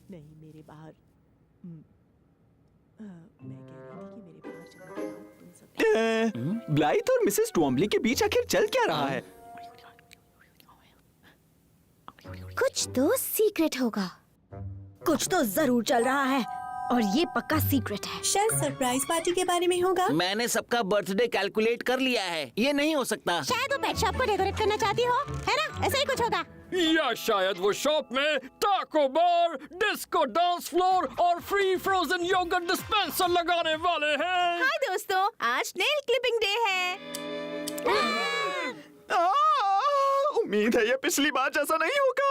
नहीं मेरे बाहर मैं कह रही थी कि मेरे बाहर चलो तुम सब ब्लाइथ और मिसेस टॉम्बली के बीच आखिर चल क्या रहा है? कुछ तो सीक्रेट होगा। कुछ तो जरूर चल रहा है और ये पक्का सीक्रेट है। शायद सरप्राइज पार्टी के बारे में होगा। मैंने सबका बर्थडे कैलकुलेट कर लिया है, ये नहीं हो सकता। शायद वो पेट शॉप को डेकोरेट करना चाहती हो, है ना? ऐसा ही कुछ होगा। या शायद वो शॉप में टाको बार, डिस्को डांस फ्लोर और फ्री फ्रोजन योगर्ट डिस्पेंसर लगाने वाले हैं। हाय दोस्तों, आज नेल क्लिपिंग डे है। उम्मीद है ये पिछली बार जैसा नहीं होगा।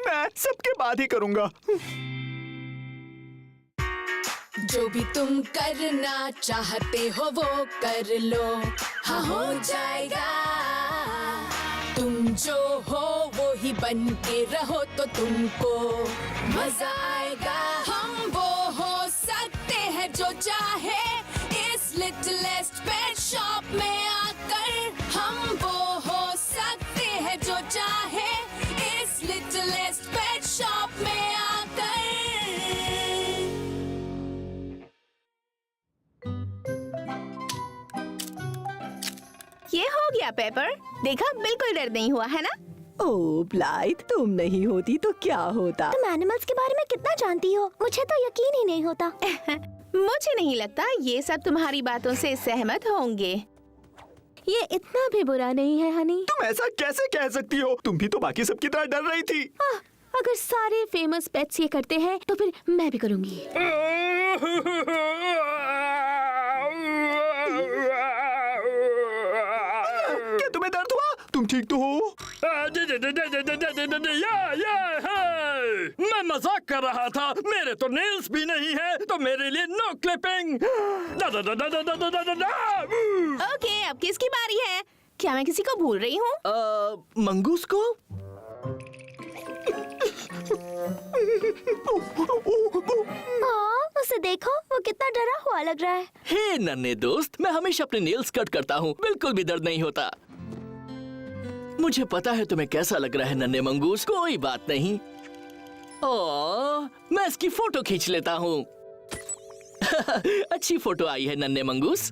मैं सबके बाद ही करूंगा। जो भी तुम करना चाहते हो वो कर लो, हाँ हो जाएगा। तुम जो हो वो ही बन के रहो तो तुमको मजा आएगा। हम वो हो सकते हैं जो चाहे इस लिटिलेस्ट पेट शॉप में आकर। हम वो हो सकते हैं जो चाहे इस लिटिलेस्ट पेट शॉप में आकर। ये हो गया पेपर, देखा बिल्कुल डर नहीं हुआ है ना? ओह ब्लाइथ, तुम नहीं होती तो क्या होता? तुम एनिमल्स के बारे में कितना जानती हो? मुझे तो यकीन ही नहीं होता। मुझे नहीं लगता ये सब तुम्हारी बातों से सहमत होंगे। ये इतना भी बुरा नहीं है हनी। तुम ऐसा कैसे कह सकती हो? तुम भी तो बाकी सबकी तरह डर रही थी। अगर सारे फेमस पेट्स ये करते हैं तो फिर मैं भी करूंगी। क्या तुम्हें दर्द हुआ? तुम ठीक तो हो? मैं मजाक कर रहा था। मेरे तो नेल्स भी नहीं है, तो मेरे लिए नो क्लिपिंग। ओके, अब किसकी बारी है? क्या मैं किसी को भूल रही हूँ? मंगूस को? उसे देखो, वो कितना डरा हुआ लग रहा है। हे नन्हे दोस्त, मैं हमेशा अपने नेल्स कट करता हूँ, बिल्कुल भी दर्द नहीं होता। मुझे पता है तुम्हें कैसा लग रहा है नन्हे मंगूस, कोई बात नहीं। मैं इसकी फोटो खींच लेता हूँ। अच्छी फोटो आई है नन्हे मंगूस।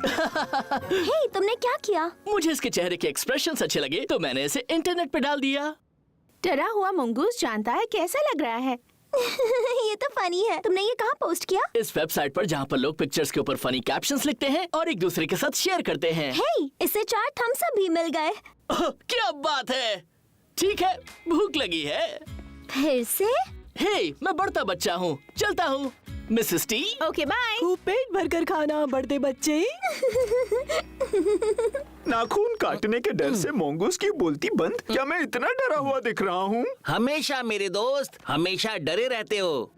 हे, तुमने क्या किया? मुझे इसके चेहरे के एक्सप्रेशंस अच्छे लगे तो मैंने इसे इंटरनेट पे डाल दिया। डरा हुआ मंगूस जानता है कैसा लग रहा है। ये तो फनी है। तुमने ये कहाँ पोस्ट किया? इस वेबसाइट पर जहाँ पर लोग पिक्चर्स के ऊपर फनी कैप्शंस लिखते हैं और एक दूसरे के साथ शेयर करते हैं। हे, इससे 4 थम्स अप भी मिल गए। क्या बात है। ठीक है, भूख लगी है। फिर से? हे, मैं बढ़ता बच्चा हूँ, चलता हूँ। Mrs T. Okay bye. खूब पेट भर कर खाना बढ़ते बच्चे। नाखून काटने के डर से मोंगूस की बोलती बंद। क्या मैं इतना डरा हुआ दिख रहा हूँ? हमेशा मेरे दोस्त, हमेशा डरे रहते हो।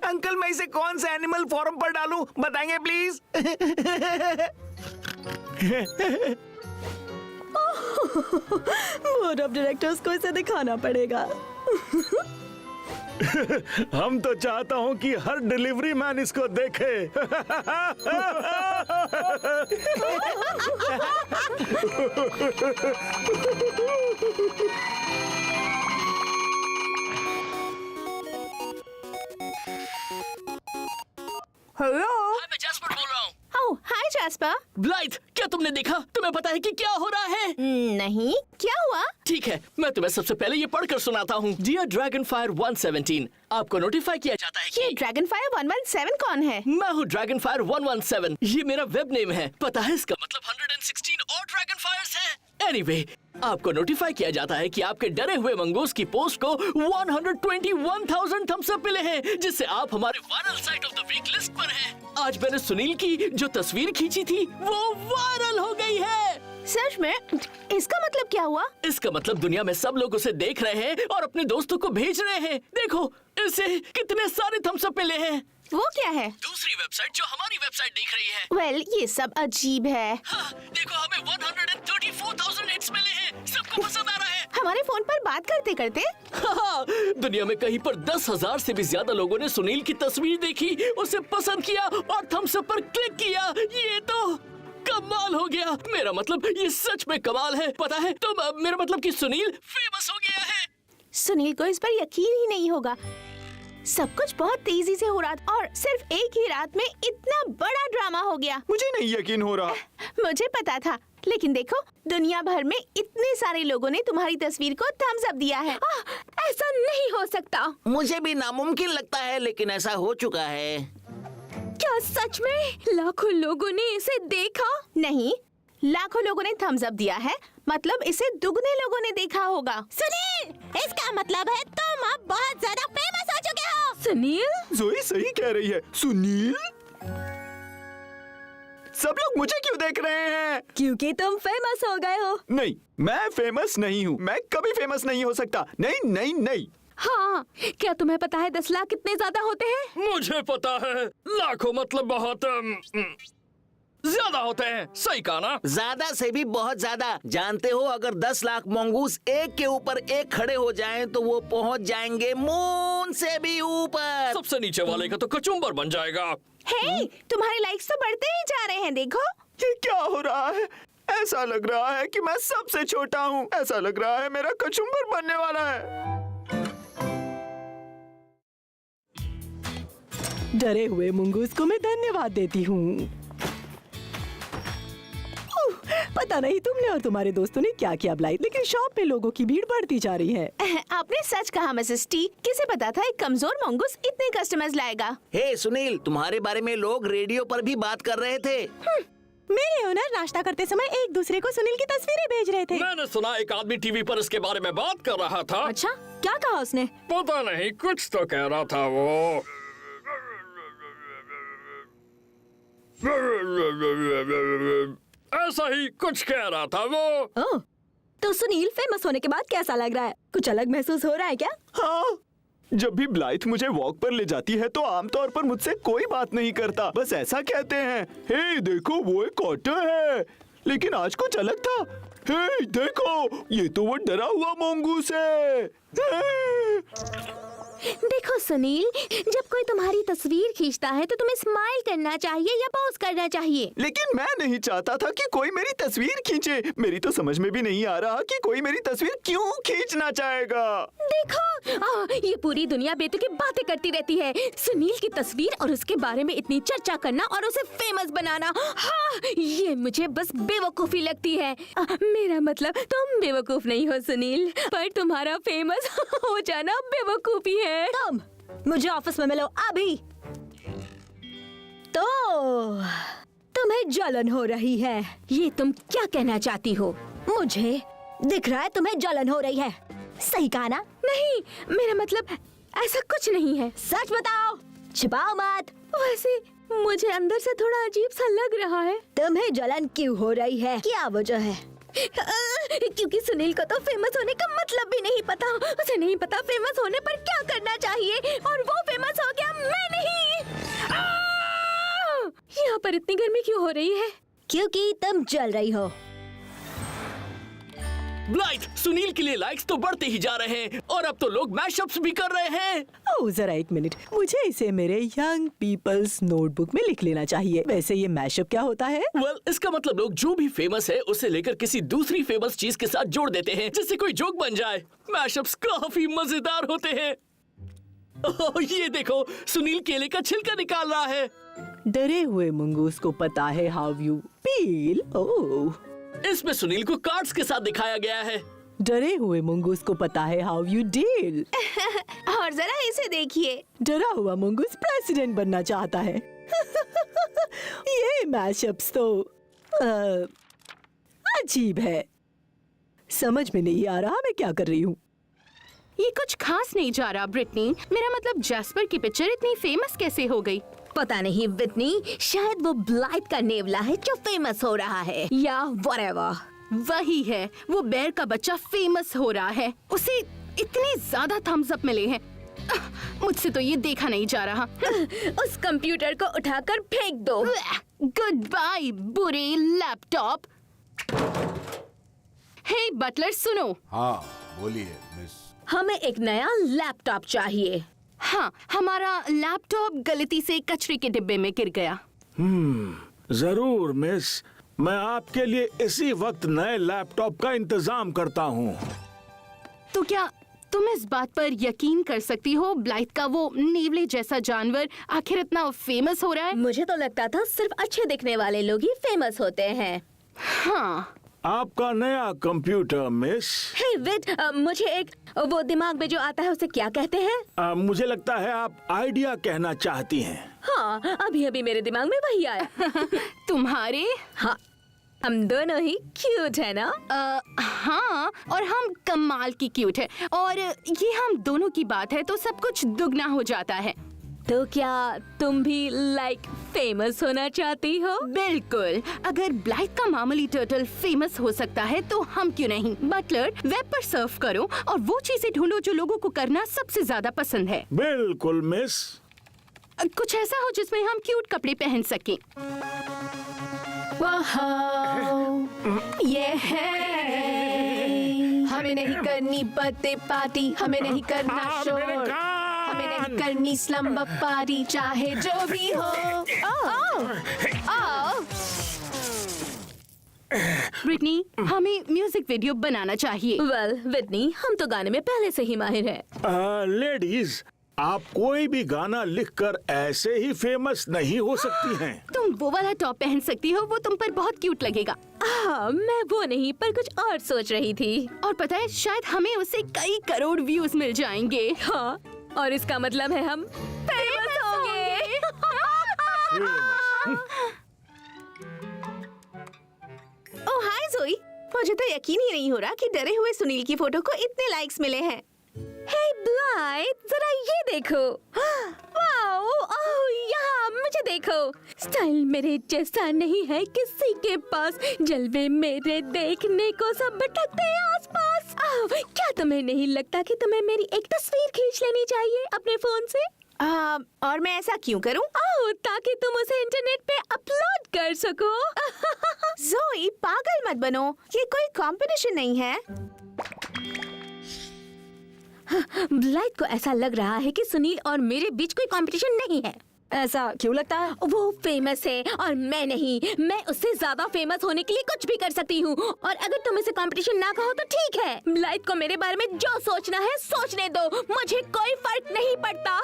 अंकल, मैं इसे कौन से एनिमल फोरम पर डालूं, बताएंगे प्लीज? बोर्ड ऑफ डायरेक्टर्स को इसे दिखाना पड़ेगा। हम तो चाहता हूँ कि हर डिलीवरी मैन इसको देखे। हेलो, मैं जैस्पर बोल रहा हूँ। ओह हाय जास्पर। ब्लाइथ, क्या तुमने देखा? तुम्हें पता है कि क्या हो रहा है? नहीं, क्या हुआ? ठीक है, मैं तुम्हें सबसे पहले ये पढ़कर सुनाता हूँ। डियर ड्रैगन फायर 117, आपको नोटिफाई किया जाता है ये कि ड्रैगन फायर 117 कौन है? मैं हूँ ड्रैगन फायर 117। ये मेरा वेब नेम है। पता है इसका मतलब 116 और ड्रैगन फायर्स हैं। एनीवे, आपको नोटिफाई किया जाता है कि आपके डरे हुए मंगूस की पोस्ट को 121,000 थम्स अप मिले हैं, जिससे आप हमारे viral site of the week list पर हैं। आज मैंने सुनील की जो तस्वीर खींची थी वो वायरल हो गई है। सच में? इसका मतलब क्या हुआ? इसका मतलब दुनिया में सब लोग उसे देख रहे हैं और अपने दोस्तों को भेज रहे हैं। देखो, इसे कितने सारे थम्स अप मिले हैं। वो क्या है? दूसरी वेबसाइट जो हमारी वेबसाइट देख रही है। वेल, ये सब अजीब है। हाँ, देखो, हमें 134,000 हिट्स मिले हैं। सबको पसंद आ रहा है। हमारे फोन पर बात करते करते हाँ, दुनिया में कहीं पर 10,000 से भी ज्यादा लोगों ने सुनील की तस्वीर देखी, उसे पसंद किया और थम्स अप पर क्लिक किया। ये तो कमाल हो गया। मेरा मतलब ये सच में कमाल है। पता है तो मेरा मतलब कि सुनील फेमस हो गया है। सुनील को इस पर यकीन ही नहीं होगा। सब कुछ बहुत तेजी से हो रहा था और सिर्फ एक ही रात में इतना बड़ा ड्रामा हो गया। मुझे नहीं यकीन हो रहा। मुझे पता था, लेकिन देखो, दुनिया भर में इतने सारे लोगों ने तुम्हारी तस्वीर को थम्स अप दिया है। ऐसा नहीं हो सकता। मुझे भी नामुमकिन लगता है, लेकिन ऐसा हो चुका है। क्या सच में लाखों लोगों ने इसे देखा? नहीं, लाखों लोगों ने थम्स अप दिया है, मतलब इसे दुगने लोगों ने देखा होगा। सुनील, इसका मतलब है तुम अब बहुत ज्यादा फेमस हो चुके हो। सुनील? जोई सही कह रही है। सुनील, सब लोग मुझे क्यों देख रहे हैं? क्योंकि तुम फेमस हो गए हो। नहीं, मैं फेमस नहीं हूँ। मैं कभी फेमस नहीं हो सकता। नहीं नहीं नहीं। हाँ, क्या तुम्हें पता है 10 लाख कितने ज्यादा होते हैं? मुझे पता है, लाखों मतलब बहुत ज्यादा होते हैं। सही कहा ना? ज्यादा से भी बहुत ज्यादा। जानते हो, अगर 10 लाख मंगूस एक के ऊपर एक खड़े हो जाएं, तो वो पहुंच जाएंगे मून से भी ऊपर। सबसे नीचे वाले का तो कचुम्बर बन जाएगा। हे, तुम्हारे लाइक्स तो बढ़ते ही जा रहे हैं, देखो। ये क्या हो रहा है? ऐसा लग रहा है कि मैं सबसे छोटा हूँ। ऐसा लग रहा है मेरा कचुम्बर बनने वाला है। डरे हुए मुंगूस को मैं धन्यवाद देती हूँ। पता नहीं तुमने और तुम्हारे दोस्तों ने क्या किया ब्लाइथ, लेकिन शॉप में लोगों की भीड़ बढ़ती जा रही है। आपने सच कहा मिसेस टी। किसे पता था एक कमजोर मंगूस इतने कस्टमर्स लाएगा। हे सुनील, तुम्हारे बारे में लोग रेडियो पर भी बात कर रहे थे। मेरे ओनर नाश्ता करते समय एक दूसरे को सुनील की तस्वीरें भेज रहे थे। मैंने सुना एक आदमी टीवी पर इसके बारे में बात कर रहा था। अच्छा, क्या कहा उसने? पता नहीं, कुछ तो कह रहा था वो। ऐसा ही कुछ कह रहा था वो। ओह, तो सुनील फेमस होने के बाद कैसा लग रहा है? कुछ अलग महसूस हो रहा है क्या? हाँ, जब भी ब्लाइथ मुझे वॉक पर ले जाती है तो आमतौर पर मुझसे कोई बात नहीं करता, बस ऐसा कहते हैं, हे देखो वो एक ऑटर है। लेकिन आज कुछ अलग था। हे देखो, ये तो वो डरा हुआ मंगूस है। देखो सुनील, जब कोई तुम्हारी तस्वीर खींचता है तो तुम्हें स्माइल करना चाहिए या पोज करना चाहिए। लेकिन मैं नहीं चाहता था कि कोई मेरी तस्वीर खींचे। मेरी तो समझ में भी नहीं आ रहा कि कोई मेरी तस्वीर क्यों खींचना चाहेगा। देखो, ये पूरी दुनिया बेतुकी बातें करती रहती है। सुनील की तस्वीर और उसके बारे में इतनी चर्चा करना और उसे फेमस बनाना, हाँ, ये मुझे बस बेवकूफी लगती है। मेरा मतलब तुम बेवकूफ नहीं हो सुनील, पर तुम्हारा फेमस हो जाना बेवकूफी है। तुम मुझे ऑफिस में मिलो अभी। तो तुम्हें जलन हो रही है, ये तुम क्या कहना चाहती हो? मुझे दिख रहा है तुम्हें जलन हो रही है। सही कहा ना? नहीं, मेरा मतलब ऐसा कुछ नहीं है। सच बताओ, छिपाओ मत। वैसे मुझे अंदर से थोड़ा अजीब सा लग रहा है। तुम्हें जलन क्यों हो रही है? क्या वजह है? क्योंकि सुनील को तो फेमस होने का मतलब भी नहीं पता। उसे नहीं पता फेमस होने पर क्या करना चाहिए, और वो फेमस हो गया, मैं नहीं। यहाँ पर इतनी गर्मी क्यों हो रही है? क्योंकि तुम जल रही हो। ब्लाइथ, सुनील के लिए लाइक्स तो बढ़ते ही जा रहे हैं और अब तो लोग मैशअप्स भी कर रहे हैं। ओह, जरा एक मिनट, मुझे इसे मेरे यंग पीपल्स नोटबुक में लिख लेना चाहिए। वैसे ये मैशअप क्या होता है? वेल, इसका मतलब लोग जो भी फेमस है उसे लेकर किसी दूसरी फेमस चीज के साथ जोड़ देते हैं, जिससे कोई जोक बन जाए। मैशअप्स काफी मजेदार होते हैं। ओह, ये देखो, सुनील केले का छिलका निकाल रहा है। डरे हुए मंगूस को पता है हाउ यू फील। ओह, इसमें सुनील को कार्ड्स के साथ दिखाया गया है। डरे हुए मंगूस को पता है हाउ यू डील। और जरा इसे देखिए। डरा हुआ मंगूस प्रेसिडेंट बनना चाहता है। ये मैशअप्स तो अजीब है। समझ में नहीं आ रहा मैं क्या कर रही हूँ। ये कुछ खास नहीं जा रहा ब्रिटनी। मेरा मतलब जैस्पर की पिक्चर इतनी फेमस कैसे हो गई? पता नहीं विटनी, शायद वो ब्लाइट का नेवला है जो फेमस हो रहा है या व्हाटएवर। वही है, वो बेर का बच्चा फेमस हो रहा है। उसे इतने ज्यादा थम्स अप मिले हैं। मुझसे तो ये देखा नहीं जा रहा। उस कंप्यूटर को उठाकर फेंक दो। गुड बाय बुरे लैपटॉप। हे बटलर सुनो। हाँ बोलिए मिस। हमें एक नया लैपटॉप चाहिए। हाँ, हमारा लैपटॉप गलती से कचरे के डिब्बे में गिर गया। जरूर मिस, मैं आपके लिए इसी वक्त नए लैपटॉप का इंतजाम करता हूँ। तो क्या तुम इस बात पर यकीन कर सकती हो ब्लाइट का वो नेवले जैसा जानवर आखिर इतना फेमस हो रहा है? मुझे तो लगता था सिर्फ अच्छे दिखने वाले लोग ही फेमस होते हैं। हाँ, आपका नया कंप्यूटर मिस। हे विट, मुझे एक वो दिमाग में जो आता है उसे क्या कहते हैं? मुझे लगता है आप आइडिया कहना चाहती हैं। हाँ, अभी अभी मेरे दिमाग में वही आया। तुम्हारे? हाँ, हम दोनों ही क्यूट है ना? हाँ, और हम कमाल की क्यूट है। और ये हम दोनों की बात है तो सब कुछ दुगना हो जाता है। तो क्या तुम भी लाइक फेमस होना चाहती हो? बिल्कुल, अगर ब्लाइट का मामूली टर्टल फेमस हो सकता है तो हम क्यों नहीं? बटलर, वेब पर सर्फ करो और वो चीजें ढूंढो जो लोगों को करना सबसे ज्यादा पसंद है। बिल्कुल मिस। कुछ ऐसा हो जिसमें हम क्यूट कपड़े पहन सकें। ये है। हमें नहीं करनी बर्थडे पार्टी, हमें नहीं करना शोर, हमें नहीं करनी स्लम्बर पार्टी, चाहे जो भी हो। ब्रिटनी, हमें म्यूजिक वीडियो बनाना चाहिए। वेल विटनी, हम तो गाने में पहले से ही माहिर हैं। लेडीज, आप कोई भी गाना लिखकर ऐसे ही फेमस नहीं हो सकती हैं। तुम वो वाला टॉप पहन सकती हो, वो तुम पर बहुत क्यूट लगेगा। मैं वो नहीं पर कुछ और सोच रही थी। और पता है, शायद हमें उससे कई करोड़ व्यूज मिल जाएंगे। हाँ, और इसका मतलब है हम फेमस होंगे। ओह हाय जोई, मुझे तो यकीन ही नहीं हो रहा कि डरे हुए सुनील की फोटो को इतने लाइक्स मिले हैं। हे ब्लाइट, जरा ये देखो। वाओ, ओह यहाँ मुझे देखो। स्टाइल मेरे जैसा नहीं है किसी के पास, जलवे मेरे देखने को सब भटकते हैं आसपास। क्या तुम्हें नहीं लगता कि तुम्हें मेरी एक तस्वीर खींच लेनी चाहिए अपने फोन से? और मैं ऐसा क्यों करूं? ताकि तुम उसे इंटरनेट पे अपलोड कर सको। जोई, पागल मत बनो, ये कोई कंपटीशन नहीं है। ब्लाइट को ऐसा लग रहा है कि सुनील और मेरे बीच कोई कंपटीशन नहीं है। ऐसा क्यों लगता है? वो फेमस है और मैं नहीं। मैं उससे ज्यादा फेमस होने के लिए कुछ भी कर सकती हूँ। और अगर तुम इसे कंपटीशन ना कहो तो ठीक है। ब्लाइट को मेरे बारे में जो सोचना है सोचने दो, मुझे कोई फर्क नहीं पड़ता।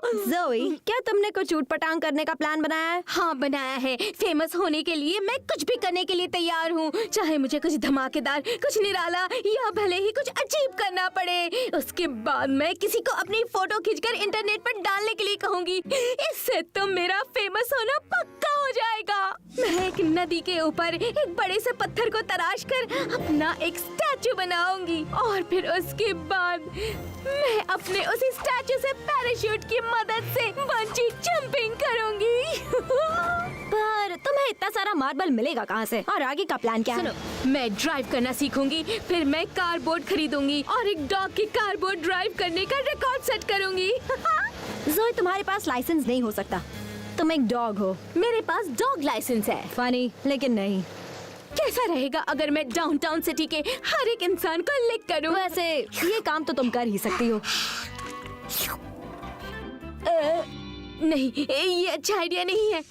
जोई, क्या तुमने कुछ ऊट-पटांग करने का प्लान बनाया है? हाँ बनाया है। फेमस होने के लिए मैं कुछ भी करने के लिए तैयार हूँ, चाहे मुझे कुछ धमाकेदार, कुछ निराला या भले ही कुछ अजीब करना पड़े। उसके बाद मैं किसी को अपनी फोटो खींचकर इंटरनेट पर डालने के लिए कहूँगी। इससे तो मेरा फेमस होना पक्का हो जाएगा। मैं एक नदी के ऊपर एक बड़े से पत्थर को तराश कर अपना एक स्टैचू बनाऊंगी और फिर उसके बाद मैं अपने उसी स्टैचू से पैराशूट की मदद से बंजी जंपिंग करूंगी। पर तुम्हें इतना सारा मार्बल मिलेगा कहाँ से? और आगे का प्लान क्या है? मैं ड्राइव करना सीखूंगी, फिर मैं कारबोर्ड खरीदूंगी और एक डॉग की कारबोर्ड ड्राइव करने का रिकॉर्ड सेट करूंगी। जोई, तुम्हारे पास लाइसेंस नहीं हो सकता, तुम एक डॉग हो। मेरे पास डॉग लाइसेंस है। फनी, लेकिन नहीं। कैसा रहेगा अगर मैं डाउनटाउन सिटी के हर एक इंसान को लिख करूं? वैसे ये काम तो तुम कर ही सकती हो। नहीं, ये अच्छा आइडिया नहीं है।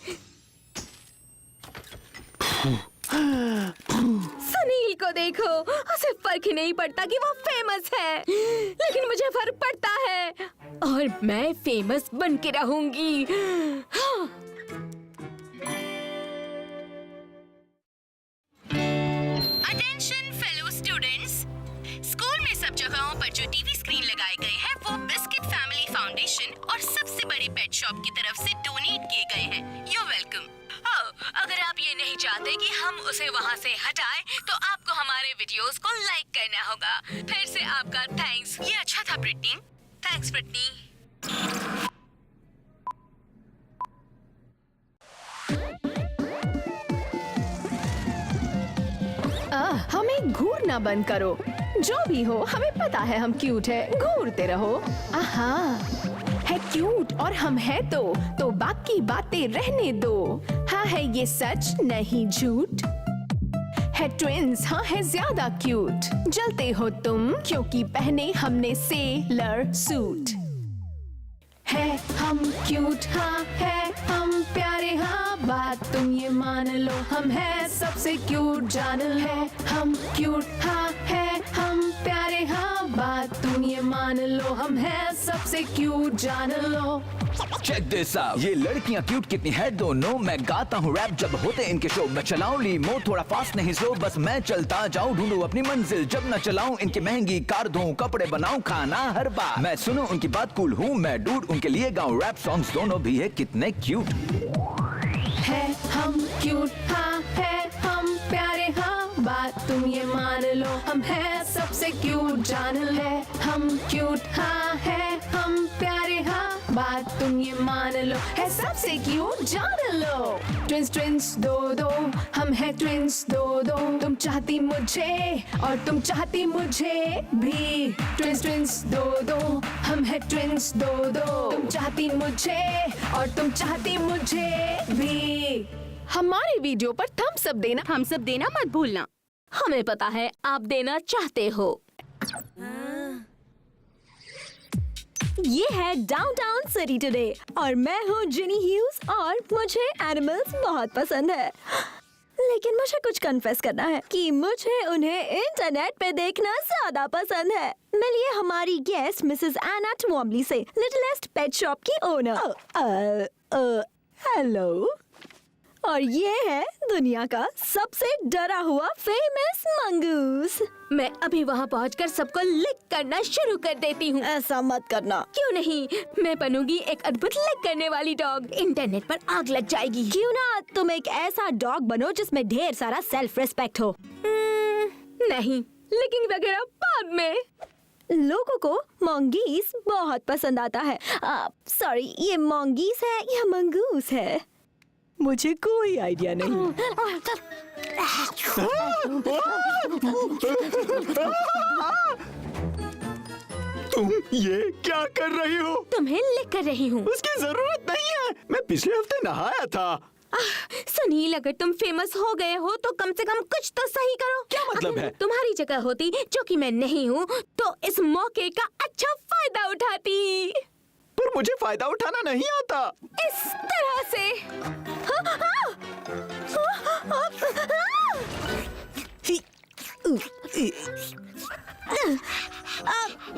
सुनील को देखो, उसे फर्क ही नहीं पड़ता कि वो फेमस है, लेकिन मुझे फर्क पड़ता है और मैं फेमस बन के रहूंगी। हाँ। शॉप की तरफ से डोनेट किए गए हैं। You welcome. अगर आप ये नहीं चाहते कि हम उसे वहाँ से हटाएं, तो आपको हमारे वीडियोस को लाइक करना होगा। फिर से आपका थैंक्स। ये अच्छा था ब्रिटनी। Thanks Britney. हमें घूरना बंद करो। जो भी हो, हमें पता है हम क्यूट है, घूरते रहो। आहा, है क्यूट और हम है तो बाकी बातें रहने दो। हाँ है ये सच नहीं झूठ, है ट्विंस, हाँ है ज्यादा क्यूट। जलते हो तुम क्योंकि पहने हमने सेलर सूट। है हम क्यूट, हाँ है हम प्यारे, हाँ बात तुम ये मान लो। हम है सबसे क्यूट जान, है हम क्यूट, हाँ है हम प्यारे, हाँ बात तुम ये मान लो। हम है सबसे क्यूट जान लो। चेक दिस आउट, ये लड़कियां क्यूट कितनी है दोनों। मैं गाता हूँ रैप जब होते इनके शो। मैं चलाऊं लीमो, थोड़ा फास्ट नहीं स्लो, बस मैं चलता जाऊं, ढूंढूं अपनी मंजिल। जब न चलाऊं इनकी महंगी कार, धोऊं कपड़े, बनाऊं खाना हर बार। मैं सुनूं उनकी बात, कूल हूँ मैं डूड, उनके लिए गाऊं रैप सॉन्ग्स, दोनों भी है कितने क्यूट। है हम क्यूट, हाँ है हम प्यारे, हाँ बात तुम ये मान लो। हम है सबसे क्यूट जान, है हम क्यूट, हाँ है हम प्यारे, हाँ बात तुम ये मान लो। है सबसे क्यूट जान लो। ट्विंस ट्विंस दो दो, हम है ट्विंस दो दो। तुम चाहती मुझे और तुम चाहती मुझे भी। ट्विंस ट्विंस दो दो, हम है ट्विंस दो दो। तुम चाहती मुझे और तुम चाहती मुझे भी। हमारे वीडियो पर थम्स अप देना, हम सब देना मत भूलना। हमें पता है आप देना चाहते हो। ये है डाउनटाउन सिटी टुडे और मैं हूँ जिनी ह्यूज और मुझे एनिमल्स बहुत पसंद है। लेकिन मुझे कुछ कन्फेस करना है कि मुझे उन्हें इंटरनेट पे देखना ज्यादा पसंद है। मिलिए हमारी गेस्ट मिसेस एना ट्वॉम्बली से, लिटिलेस्ट पेट शॉप की ओनर। हेलो। और ये है दुनिया का सबसे डरा हुआ फेमस मंगूस। मैं अभी वहाँ पहुँचकर सबको लिक करना शुरू कर देती हूँ। ऐसा मत करना। क्यों नहीं, मैं बनूंगी एक अद्भुत लिक करने वाली डॉग। इंटरनेट पर आग लग जाएगी। क्यों ना तुम एक ऐसा डॉग बनो जिसमें ढेर सारा सेल्फ रिस्पेक्ट हो। नहीं, लिकिंग वगैरह बाद में। लोगों को मंगीस बहुत पसंद आता है। सॉरी, ये मंगीस है या मंगूस है? मुझे कोई आइडिया नहीं। तुम ये क्या कर रही हो? तुम्हें लिक कर रही हूँ। उसकी जरूरत नहीं है, मैं पिछले हफ्ते नहाया था। सुनील, अगर तुम फेमस हो गए हो तो कम से कम कुछ तो सही करो। क्या मतलब है? तुम्हारी जगह होती, जो कि मैं नहीं हूँ, तो इस मौके का अच्छा फायदा उठाती। पर मुझे फायदा उठाना नहीं आता। इस तरह से।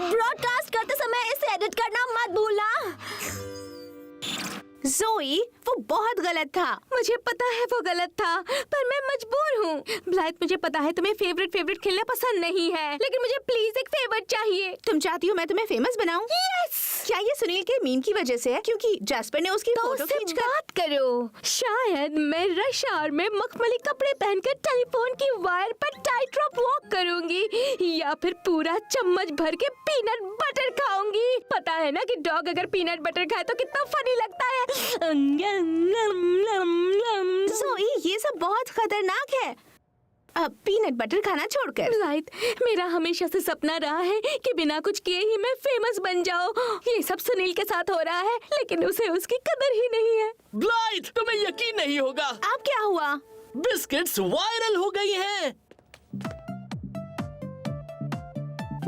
ब्रॉडकास्ट करते समय इसे एडिट करना मत भूलना। ज़ोई, वो बहुत गलत था। मुझे पता है वो गलत था, पर मैं मजबूर हूँ। ब्लाइथ, मुझे पता है तुम्हें फेवरेट खेलना पसंद नहीं है, लेकिन मुझे प्लीज एक फेवर चाहिए। तुम चाहती हो मैं तुम्हें फेमस बनाऊं? यस। क्या ये सुनील के मीम की वजह से है? क्योंकि जैस्पर ने उसकी फोटो खींचकर। बात करो। शायद मैं रश आवर में मखमली कपड़े पहनकर टेलीफोन की वायर पर टाइट रॉप वॉक करूंगी, या फिर पूरा चम्मच भर के पीनट बटर खाऊंगी। पता है ना कि डॉग अगर पीनट बटर खाए तो कितना फनी लगता है। ज़ोई, ये सब बहुत खतरनाक है। अब पीनट बटर खाना छोड़कर। ब्लाइथ, मेरा हमेशा से सपना रहा है कि बिना कुछ किए ही मैं फेमस बन जाऊं। ये सब सुनील के साथ हो रहा है, लेकिन उसे उसकी कदर ही नहीं है। ब्लाइथ, तुम्हें यकीन नहीं होगा, अब क्या हुआ? बिस्किट्स वायरल हो गई हैं।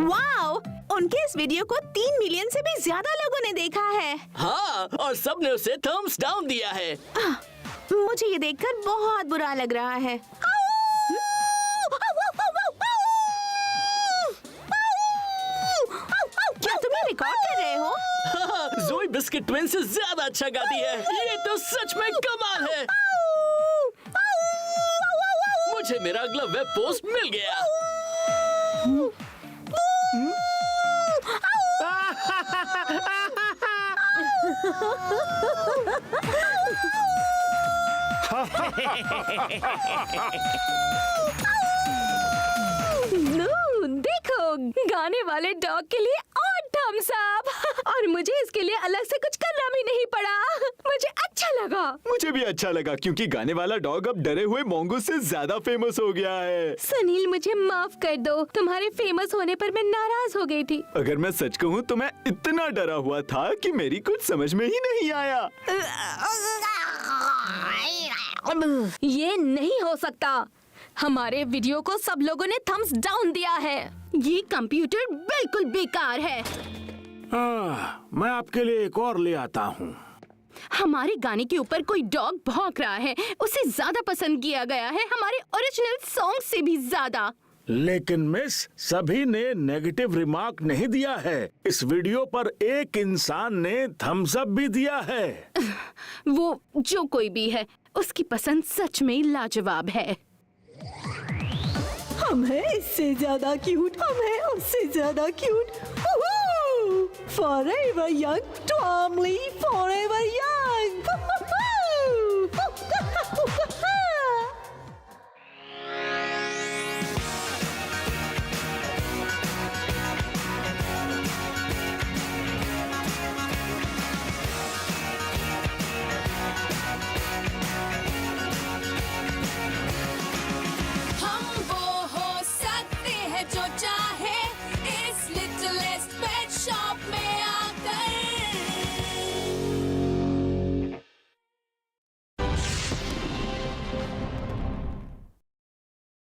वाओ, उनके इस वीडियो को 3 मिलियन से भी ज्यादा लोगों ने देखा है। हाँ, और सबने उसे थम्स डाउन दिया है। मुझे ये देखकर बहुत बुरा लग रहा है। क्या तुम ये रिकॉर्ड कर रहे हो? ज़ोई बिस्किट ट्विन से ज्यादा अच्छा गाती है। ये तो सच में कमाल है। मुझे मेरा अगला वेब पोस्ट मिल गया। देखो, गाने वाले डॉग के लिए और थम्स अप, और मुझे इसके लिए अलग से कुछ करना भी नहीं पड़ा। मुझे अच्छा लगा। मुझे भी अच्छा लगा क्योंकि गाने वाला डॉग अब डरे हुए मोंगूस से ज्यादा फेमस हो गया है। सुनील, मुझे माफ कर दो, तुम्हारे फेमस होने पर मैं नाराज हो गई थी। अगर मैं सच कहूँ तो मैं इतना डरा हुआ था कि मेरी कुछ समझ में ही नहीं आया। ये नहीं हो सकता। हमारे वीडियो को सब लोगों ने थम्स डाउन दिया है। ये कंप्यूटर बिल्कुल बेकार है। मैं आपके लिए एक और ले आता हूँ। हमारे गाने के ऊपर कोई डॉग भौंक रहा है, उसे ज्यादा पसंद किया गया है हमारे ओरिजिनल सॉन्ग से भी ज्यादा। लेकिन मिस, सभी ने नेगेटिव रिमार्क नहीं दिया है। इस वीडियो पर एक इंसान ने थम्स अप भी दिया है। वो जो कोई भी है, उसकी पसंद सच में लाजवाब है। हम हैं इससे ज्यादा क्यूट, हम हैं उससे ज्यादा cute. Forever young, Twomley, forever young.